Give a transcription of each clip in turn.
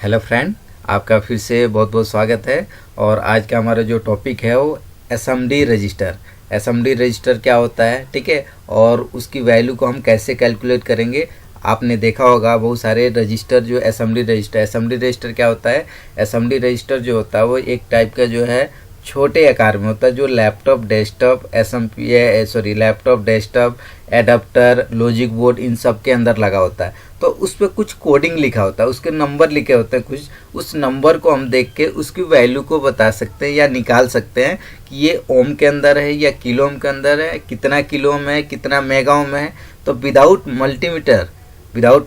Hello friend, आपका फिर से बहुत बहुत स्वागत है। और आज का हमारा जो टॉपिक है वो एसएमडी रजिस्टर। एसएमडी रजिस्टर क्या होता है, ठीक है, और उसकी वैल्यू को हम कैसे कैलकुलेट करेंगे। आपने देखा होगा बहुत सारे रजिस्टर जो एसएमडी रजिस्टर क्या होता है। एसएमडी रजिस्टर जो होता है वो एक टाइप का जो है छोटे आकार में होता है, जो laptop desktop adapter logic board इन सब के अंदर लगा होता है। तो उस पर कुछ कोडिंग लिखा होता है, उसके नंबर लिखे होते हैं कुछ। उस नंबर को हम देख के उसकी वैल्यू को बता सकते हैं या निकाल सकते हैं कि ये ओम के अंदर है या किलो ओम के अंदर है, कितना किलो ओम है, कितना मेगा ओम है। तो विदाउट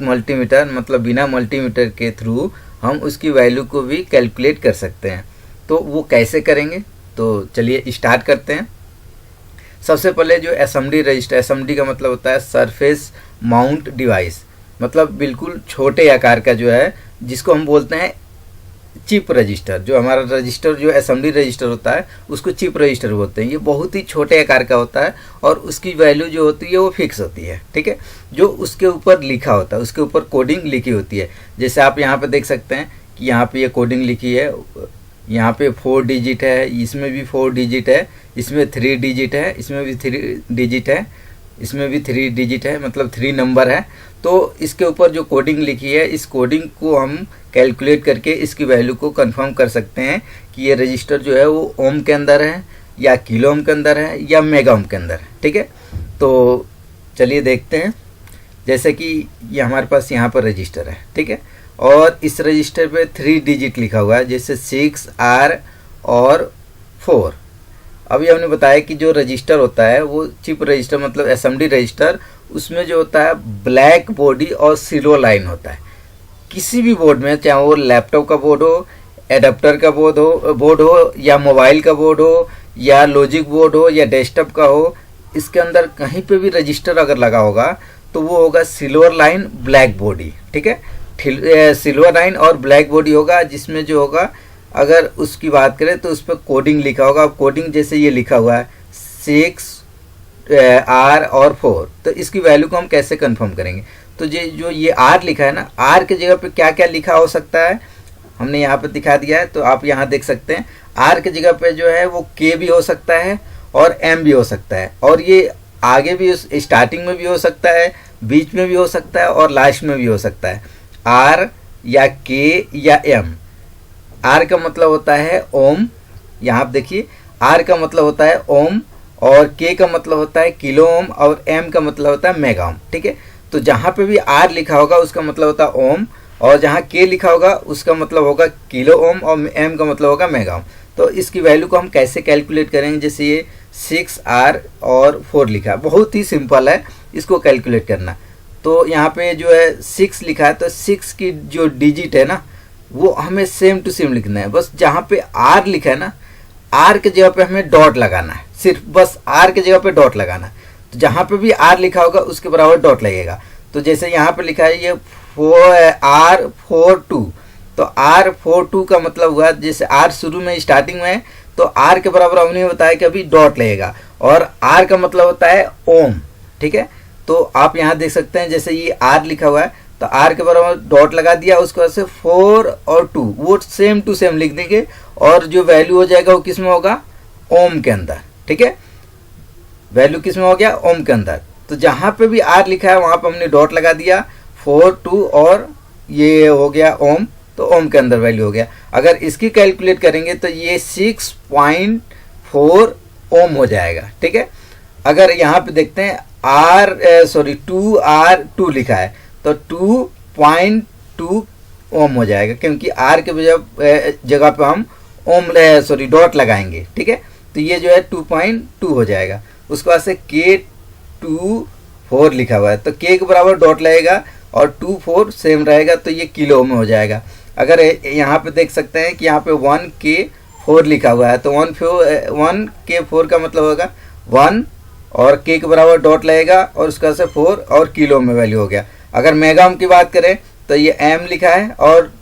मल्टीमीटर मतलब बिना मल्टीमीटर के थ्रू हम उसकी वैल्यू को भी कैलकुलेट कर सकते हैं। तो वो कैसे करेंगे, तो चलिए स्टार्ट करते हैं। सबसे पहले जो एसएमडी रजिस्टर, एसएमडी का मतलब होता है सरफेस माउंट डिवाइस, मतलब बिल्कुल छोटे आकार का जो है, जिसको हम बोलते हैं चिप रजिस्टर। जो हमारा रजिस्टर जो एसएमडी रजिस्टर होता है उसको चिप रजिस्टर बोलते हैं। ये बहुत ही छोटे आकार का होता है और उसकी वैल्यू जो होती है वो फिक्स होती है, ठीक है। जो उसके ऊपर लिखा होता है, उसके ऊपर कोडिंग लिखी होती है। जैसे आप यहाँ पे देख सकते हैं कि यहाँ पे ये कोडिंग लिखी है, यहाँ पे 4 डिजिट है, इसमें भी 4 डिजिट है, इसमें 3 डिजिट है, इसमें भी 3 डिजिट है, इसमें भी 3 डिजिट है, मतलब 3 नंबर है। तो इसके ऊपर जो कोडिंग लिखी है, इस कोडिंग को हम कैलकुलेट करके इसकी वैल्यू को कंफर्म कर सकते हैं कि ये रजिस्टर जो है वो ओम के अंदर है या किलो ओम के अंदर है या मेगा ओम के अंदर है, ठीक है। तो चलिए देखते हैं। जैसे कि ये हमारे पास यहाँ पर रजिस्टर है, ठीक है, और इस रजिस्टर पे 3 डिजिट लिखा हुआ है, जैसे 6 R और 4। अभी हमने बताया कि जो रजिस्टर होता है वो चिप रजिस्टर मतलब एसएमडी रजिस्टर, उसमें जो होता है ब्लैक बॉडी और सिल्वर लाइन होता है। किसी भी बोर्ड में, चाहे वो लैपटॉप का बोर्ड हो, एडाप्टर का बोर्ड हो या मोबाइल का बोर्ड हो या लॉजिक बोर्ड हो या डेस्कटॉप का हो, इसके अंदर कहीं पे भी रजिस्टर अगर लगा होगा तो वो होगा सिल्वर लाइन ब्लैक बॉडी, ठीक है। सिल्वर लाइन और ब्लैक बॉडी होगा, जिसमें जो होगा अगर उसकी बात करें तो उस पर कोडिंग लिखा होगा। कोडिंग जैसे ये लिखा हुआ है 6 R और 4, तो इसकी वैल्यू को हम कैसे कंफर्म करेंगे। तो जो ये R लिखा है ना, R के जगह पे क्या क्या लिखा हो सकता है, हमने यहाँ पे दिखा दिया है। तो आप यहाँ देख सकते हैं R के जगह पे जो है वो K भी हो सकता है और M भी हो सकता है, और ये आगे भी स्टार्टिंग में भी हो सकता है, बीच में भी हो सकता है और लास्ट में भी हो सकता है। R या K या M। R का मतलब होता है ओम, यहाँ आप देखिए R का मतलब होता है ओम, और K का मतलब होता है किलो ओम, और M का मतलब होता है मेगा ओम, ठीक है। तो जहाँ पे भी R लिखा होगा उसका मतलब होता है ओम, और जहाँ K लिखा होगा उसका मतलब होगा किलो ओम, और M का मतलब होगा मेगा ओम। तो इसकी वैल्यू को हम कैसे कैलकुलेट करेंगे। जैसे ये 6 R और 4 लिखा है, बहुत ही सिंपल है इसको कैलकुलेट करना। तो यहाँ पे जो है 6 लिखा है, तो 6 की जो डिजिट है ना वो हमें सेम टू सेम लिखना है। बस जहाँ पे R लिखा है ना, R के जगह पे हमें डॉट लगाना है, सिर्फ बस R के जगह पे डॉट लगाना है। तो जहाँ पे भी R लिखा होगा उसके बराबर डॉट लगेगा। तो जैसे यहाँ पे लिखा है ये R42, तो R42 का मतलब हुआ, जैसे R शुरू में स्टार्टिंग में है तो R के बराबर हमने बताया कि अभी डॉट लगेगा, और R का मतलब होता है ओम, ठीक है। तो आप यहाँ देख सकते हैं जैसे ये R लिखा हुआ है तो R के बराबर डॉट लगा दिया, उसके बाद से 4 और 2 वो सेम टू सेम लिख देंगे, और जो वैल्यू हो जाएगा वो किस में होगा, ओम के अंदर, ठीक है। वैल्यू किस में हो गया, ओम के अंदर। तो जहाँ पे भी R लिखा है वहाँ पे हमने डॉट लगा दिया, 4 2 और ये हो गया ओम, तो ओम के अंदर वैल्यू हो गया। अगर इसकी कैलकुलेट करेंगे तो ये 6.4 ओम हो जाएगा, ठीक है। अगर यहाँ पे देखते हैं 2R2 लिखा है तो 2.2 ओम हो जाएगा, क्योंकि R के जगह पे हम डॉट लगाएंगे, ठीक है। तो ये जो है 2.2 हो जाएगा। उसके बाद से K24 लिखा हुआ है, तो K के बराबर डॉट लगेगा और 24 सेम रहेगा, तो ये किलो में हो जाएगा। अगर यहाँ पे देख सकते हैं कि यहाँ पे 1K4 लिखा हुआ है, तो 1K4 का मतलब होगा 1 और K के बराबर डॉट लगेगा और उसका से 4 और किलो में वैल्यू हो गया। अगर मेगा ओम की बात करें तो ये M लिखा है और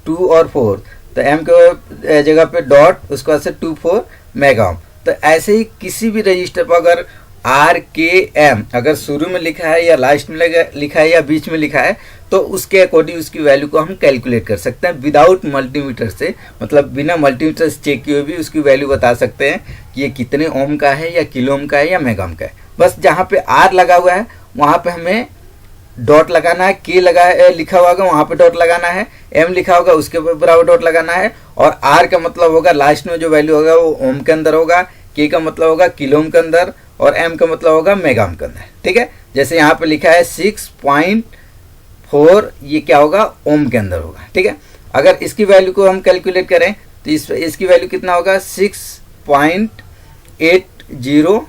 2 और 4, तो M के जगह पे डॉट, उसके बाद से 24 मेगा ओम। तो ऐसे ही किसी भी रजिस्टर पर अगर RKM अगर शुरू में लिखा है या लास्ट में लिखा है या बीच में लिखा है तो उसके अकॉर्डिंग उसकी वैल्यू को हम कैलकुलेट कर सकते हैं विदाउट मल्टीमीटर से, मतलब बिना मल्टीमीटर से चेक किए हुए भी उसकी वैल्यू बता सकते हैं कि ये कितने ओम का है या किलो ओम का है या मेगा ओम का है। बस जहाँ पे आर लगा हुआ है वहाँ पे हमें डॉट लगाना है, के लिखा हुआ होगा वहाँ पे डॉट लगाना है, एम लिखा होगा उसके बराबर डॉट लगाना है, और आर का मतलब होगा लास्ट में जो वैल्यू होगा वो ओम के अंदर होगा, के का मतलब होगा किलो ओम के अंदर, और एम का मतलब होगा मेगा ओम के अंदर। ठीक है, जैसे यहाँ पे लिखा है 6.4, ये क्या होगा ओम के अंदर होगा। ठीक है, अगर इसकी वैल्यू को हम कैलकुलेट करें तो इसकी वैल्यू कितना होगा 6.80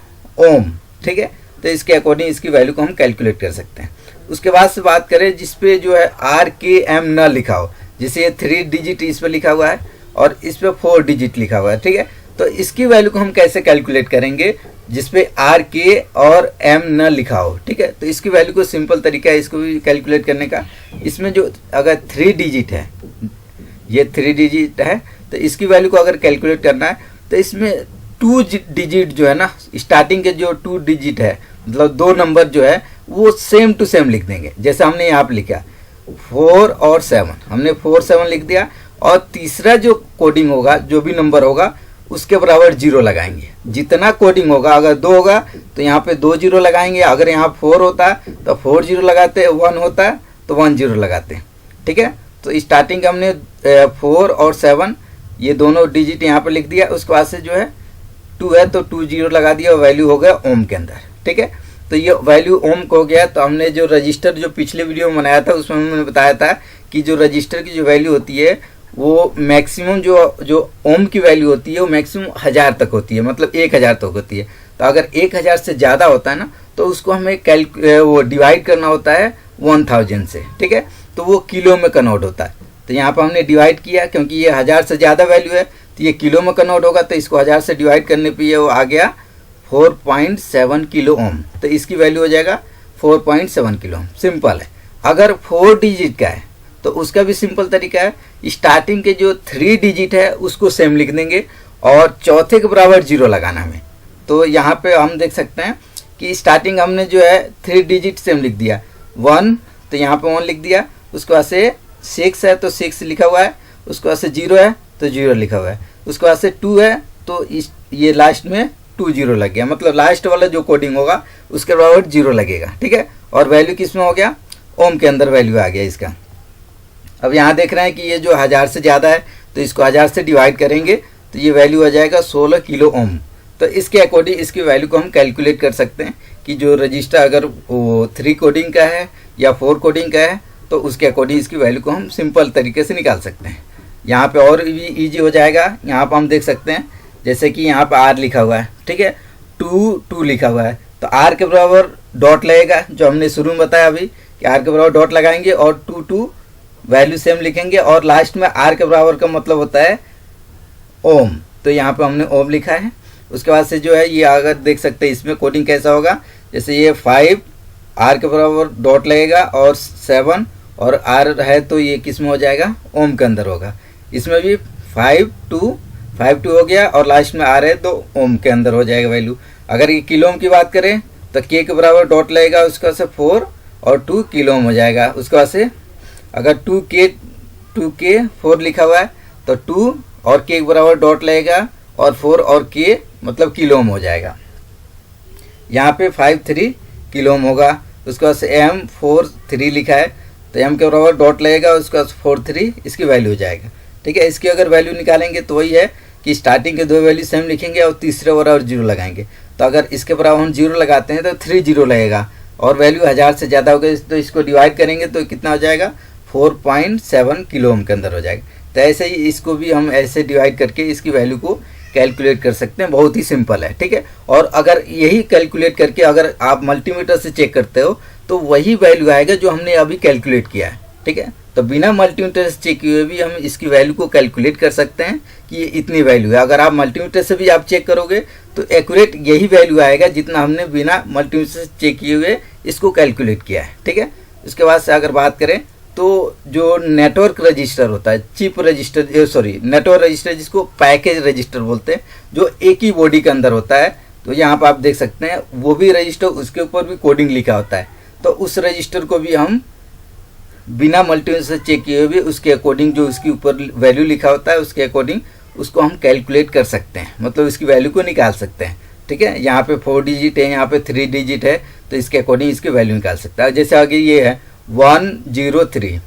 ओम। ठीक है, तो इसके अकॉर्डिंग इसकी वैल्यू को हम कैलकुलेट कर सकते हैं। उसके बाद से बात करें जिसपे जो है आर के एम न लिखा हो, जैसे ये 3 डिजिट इस पे लिखा हुआ है और इस पे 4 डिजिट लिखा हुआ है। ठीक है, तो इसकी वैल्यू को हम कैसे कैलकुलेट करेंगे जिसपे आर के और एम न लिखा हो। ठीक है, तो इसकी वैल्यू को सिंपल तरीका है इसको भी कैलकुलेट करने का। इसमें जो अगर 3 डिजिट है, ये 3 डिजिट है, तो इसकी वैल्यू को अगर कैलकुलेट करना है तो इसमें 2 डिजिट जो है ना, स्टार्टिंग के जो 2 डिजिट है, मतलब 2 नंबर जो है वो सेम टू सेम लिख देंगे। जैसे हमने यहाँ पे लिखा 4 और 7, हमने 4 7 लिख दिया, और तीसरा जो कोडिंग होगा जो भी नंबर होगा उसके बराबर 0 लगाएंगे। जितना कोडिंग होगा, अगर 2 होगा तो यहाँ पे 2 0 लगाएंगे, अगर यहाँ 4 होता है तो 4 0 लगाते, 1 होता है तो 1 0 लगाते हैं। ठीक है, तो स्टार्टिंग हमने 4 और 7 ये दोनों डिजिट यहाँ पे लिख दिया, उसके बाद से जो है 2 है तो 2 0 लगा दिया, वैल्यू हो गया ओम के अंदर। ठीक है, तो ये वैल्यू ओम को हो गया। तो हमने जो रजिस्टर जो पिछले वीडियो में बनाया था उसमें हमने बताया था कि जो रजिस्टर की जो वैल्यू होती है वो मैक्सिमम जो ओम की वैल्यू होती है वो मैक्सिमम 1000 तक होती है, मतलब 1000 तक होती है। तो अगर 1000 से ज़्यादा होता है ना तो उसको हमें वो डिवाइड करना होता है 1000 से। ठीक है, तो वो किलो में कन्वर्ट होता है। तो यहाँ पर हमने डिवाइड किया क्योंकि ये 1000 से ज़्यादा वैल्यू है तो ये किलो में कन्वर्ट होगा, तो इसको 1000 से डिवाइड करने पर ये वो आ गया 4.7 किलो ओम। तो इसकी वैल्यू हो जाएगा 4.7 किलो ओम। सिंपल है। अगर 4 डिजिट का है तो उसका भी सिंपल तरीका है, स्टार्टिंग के जो 3 डिजिट है उसको सेम लिख देंगे और चौथे के बराबर 0 लगाना हमें। तो यहाँ पे हम देख सकते हैं कि स्टार्टिंग हमने जो है 3 डिजिट सेम लिख दिया, 1 तो यहाँ पे 1 लिख दिया, उसके बाद से 6 है तो 6 लिखा हुआ है, उसके बाद से 0 है तो 0 लिखा हुआ है, उसके बाद से 2 है तो ये लास्ट में 2 0 लग गया, मतलब लास्ट वाला जो कोडिंग होगा उसके बराबर 0 लगेगा। ठीक है, और वैल्यू किस में हो गया, ओम के अंदर वैल्यू आ गया इसका। अब यहाँ देख रहे हैं कि ये जो 1000 से ज़्यादा है तो इसको 1000 से डिवाइड करेंगे तो ये वैल्यू आ जाएगा 16 किलो ओम। तो इसके अकॉर्डिंग इसकी वैल्यू को हम कैलकुलेट कर सकते हैं कि जो रजिस्टर अगर वो 3 कोडिंग का है या 4 कोडिंग का है तो उसके अकॉर्डिंग इसकी वैल्यू को हम सिंपल तरीके से निकाल सकते हैं। यहाँ पे और भी ईजी हो जाएगा। यहाँ पर हम देख सकते हैं जैसे कि यहाँ पर आर लिखा हुआ है, ठीक है, 2 लिखा हुआ है तो आर के बराबर डॉट लगेगा, जो हमने शुरू में बताया अभी कि आर के बराबर डॉट लगाएंगे और 2 वैल्यू सेम लिखेंगे और लास्ट में आर के बराबर का मतलब होता है ओम। तो यहाँ पे हमने ओम लिखा है। उसके बाद से जो है ये अगर देख सकते हैं इसमें कोडिंग कैसा होगा, जैसे ये 5 आर के बराबर डॉट लगेगा और 7 और आर है तो ये किस में हो जाएगा, ओम के अंदर होगा। इसमें भी 5 2 हो गया और लास्ट में आर है तो ओम के अंदर हो जाएगा वैल्यू। अगर ये किलो ओम की बात करें तो के बराबर डॉट लगेगा, उसके बाद से 4 और 2 किलो ओम हो जाएगा। उसके बाद से अगर 2K 4 लिखा हुआ है तो 2 और के बराबर डॉट लगेगा और 4 और के मतलब किलो ओम हो जाएगा। यहाँ पे 5 किलो ओम होगा। उसके बाद से एम 4 लिखा है तो एम के बराबर डॉट लगेगा, उसके बाद 4 इसकी वैल्यू हो जाएगा। ठीक है, इसकी अगर वैल्यू निकालेंगे तो वही है कि स्टार्टिंग के 2 वैल्यू सेम लिखेंगे और तीसरे बराबर 0 लगाएंगे। तो अगर इसके बराबर हम 0 लगाते हैं तो 3 0 लगेगा और वैल्यू 1000 से ज़्यादा हो गई तो इसको डिवाइड करेंगे तो कितना हो जाएगा, 4.7 किलो ओम के अंदर हो जाएगा। तो ऐसे ही इसको भी हम ऐसे डिवाइड करके इसकी वैल्यू को कैलकुलेट कर सकते हैं। बहुत ही सिंपल है। ठीक है, और अगर यही कैलकुलेट करके अगर आप मल्टीमीटर से चेक करते हो तो वही वैल्यू आएगा जो हमने अभी कैलकुलेट किया है। ठीक है, तो बिना मल्टीमीटर से चेक किए हुए भी हम इसकी वैल्यू को कैलकुलेट कर सकते हैं कि ये इतनी वैल्यू है। अगर आप मल्टीमीटर से भी आप चेक करोगे तो एक्यूरेट यही वैल्यू आएगा जितना हमने बिना मल्टीमीटर से चेक किए हुए इसको कैलकुलेट किया है। ठीक है, उसके बाद से अगर बात करें तो जो नेटवर्क रजिस्टर होता है, चिप रजिस्टर नेटवर्क रजिस्टर जिसको पैकेज रजिस्टर बोलते हैं, जो एक ही बॉडी के अंदर होता है, तो यहाँ पर आप देख सकते हैं वो भी रजिस्टर, उसके ऊपर भी कोडिंग लिखा होता है। तो उस रजिस्टर को भी हम बिना मल्टीमीटर से चेक किए हुए भी उसके अकॉर्डिंग जो उसके ऊपर वैल्यू लिखा होता है उसके अकॉर्डिंग उसको हम कैलकुलेट कर सकते हैं, मतलब इसकी वैल्यू को निकाल सकते हैं। ठीक है, यहाँ पे 4 डिजिट है, यहाँ पे 3 डिजिट है, तो इसके अकॉर्डिंग इसकी वैल्यू निकाल सकता है। जैसे आगे ये है 103,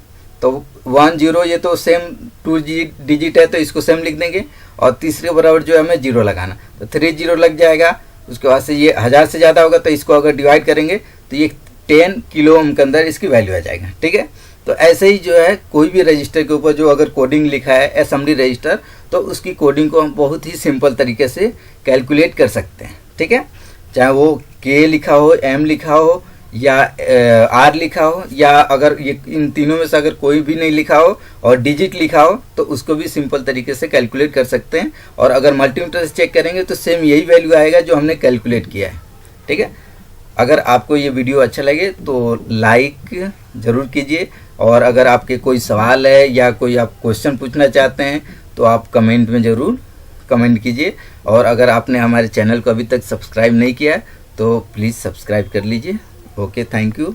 तो 10 ये तो सेम 2 डिजिट है, तो इसको सेम लिख देंगे और तीसरे बराबर जो है हमें 0 लगाना, तो 3 0 लग जाएगा। उसके बाद से ये 1000 से ज़्यादा होगा तो इसको अगर डिवाइड करेंगे तो ये 10 किलो ओम के अंदर इसकी वैल्यू आ जाएगा। ठीक है, तो ऐसे ही जो है कोई भी रजिस्टर के ऊपर जो अगर कोडिंग लिखा है असेंबली रजिस्टर, तो उसकी कोडिंग को हम बहुत ही सिंपल तरीके से कैलकुलेट कर सकते हैं। ठीक है, चाहे वो के लिखा हो, एम लिखा हो या आर लिखा हो, या अगर ये इन तीनों में से अगर कोई भी नहीं लिखा हो और डिजिट लिखा हो तो उसको भी सिंपल तरीके से कैलकुलेट कर सकते हैं। और अगर मल्टीमीटर से चेक करेंगे तो सेम यही वैल्यू आएगा जो हमने कैलकुलेट किया है। ठीक है, अगर आपको ये वीडियो अच्छा लगे तो लाइक ज़रूर कीजिए, और अगर आपके कोई सवाल है या कोई आप क्वेश्चन पूछना चाहते हैं तो आप कमेंट में ज़रूर कमेंट कीजिए। और अगर आपने हमारे चैनल को अभी तक सब्सक्राइब नहीं किया है तो प्लीज़ सब्सक्राइब कर लीजिए। Okay, thank you.